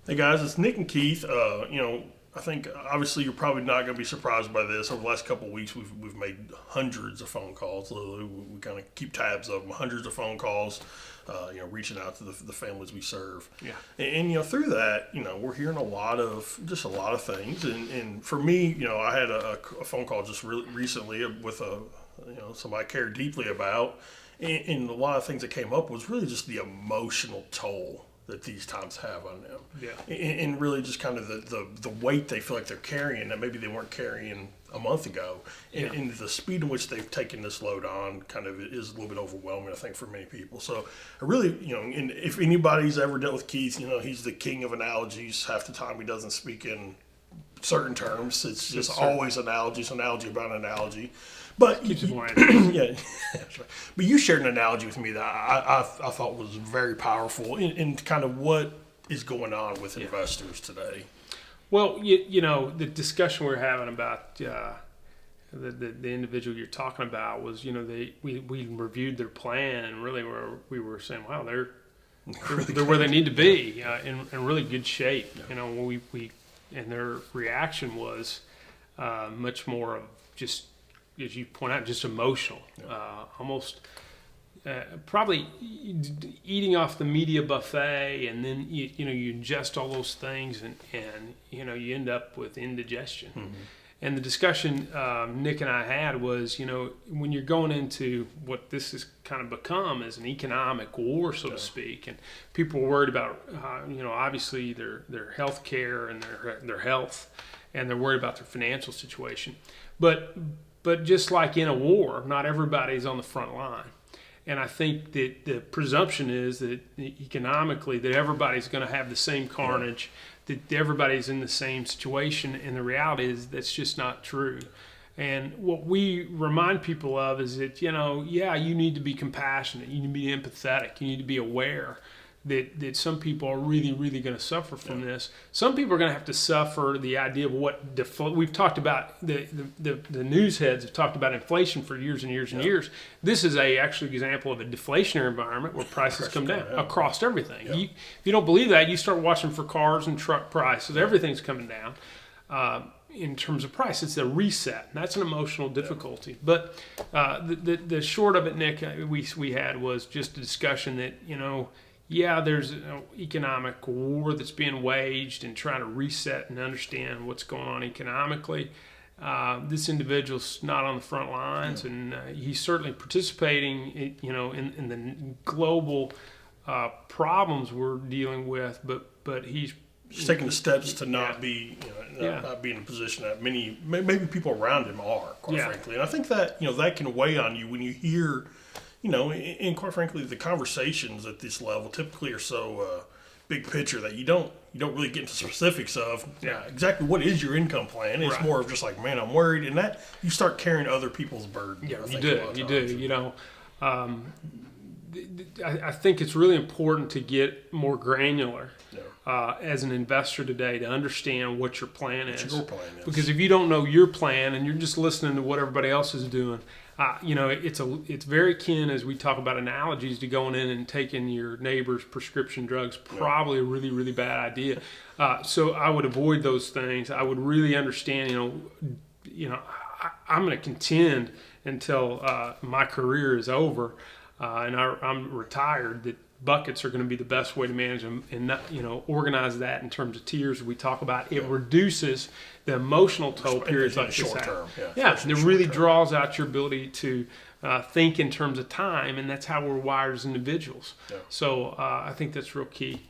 Hey guys, it's Nick and Keith. I think obviously you're probably not going to be surprised by this. Over the last couple of weeks, we've made hundreds of phone calls. Literally, we kind of keep tabs of them. Hundreds of phone calls. Reaching out to the families we serve. Yeah. And through that, we're hearing a lot of things. And for me, I had a phone call just recently with somebody I care deeply about, and a lot of things that came up was really just the emotional toll that these times have on them. Yeah. And really just kind of the weight they feel like they're carrying that maybe they weren't carrying a month ago. And the speed in which they've taken this load on kind of is a little bit overwhelming, I think, for many people. So I really, and if anybody's ever dealt with Keith, he's the king of analogies. Half the time he doesn't speak in certain terms. It's just always analogies, analogy about an analogy. But Keeps it more yeah, that's right. But you shared an analogy with me that I thought was very powerful in kind of what is going on with investors today. Well, the discussion we're having about the individual you're talking about was, we reviewed their plan, and really we were saying, wow, they're where they need to be, in really good shape. Yeah. We and their reaction was much more of just, as you point out, just emotional, almost probably eating off the media buffet, and then you ingest all those things, and you end up with indigestion. Mm-hmm. And the discussion Nick and I had was, when you're going into what this has kind of become as an economic war, so to speak, and people are worried about, obviously their health care and their health, and they're worried about their financial situation. But just like in a war, not everybody's on the front line. And I think that the presumption is that economically that everybody's going to have the same carnage, that everybody's in the same situation, and the reality is that's just not true. And what we remind people of is that, you need to be compassionate, you need to be empathetic, you need to be aware that some people are really, really going to suffer from this. Some people are going to have to suffer the idea of what we've talked about. The news heads have talked about inflation for years and years and years. This is actually an example of a deflationary environment where prices come down across everything. Yeah. If you don't believe that, you start watching for cars and truck prices. Everything's coming down. In terms of price, it's a reset. That's an emotional difficulty. But the short of it, Nick, we had was just a discussion that, there's an economic war that's being waged and trying to reset and understand what's going on economically. This individual's not on the front lines, and he's certainly participating, in the global problems we're dealing with. But he's taking the steps to not be, not be in a position that maybe people around him are, quite frankly. And I think that that can weigh on you when you hear. And quite frankly, the conversations at this level typically are so big picture that you don't really get into specifics of exactly what is your income plan. It's more of just like, man, I'm worried, and that you start carrying other people's burden. Yeah, you do. I think it's really important to get more granular as an investor today to understand what your plan is. Your plan is. Because if you don't know your plan and you're just listening to what everybody else is doing, it's very akin, as we talk about analogies, to going in and taking your neighbor's prescription drugs. Probably a really, really bad idea. So I would avoid those things. I would really understand. I'm going to contend until my career is over and I'm retired, that buckets are going to be the best way to manage them, and not, organize that in terms of tiers we talk about. It reduces the emotional toll periods like short this. Term. And it really draws out your ability to think in terms of time, and that's how we're wired as individuals. So I think that's real key.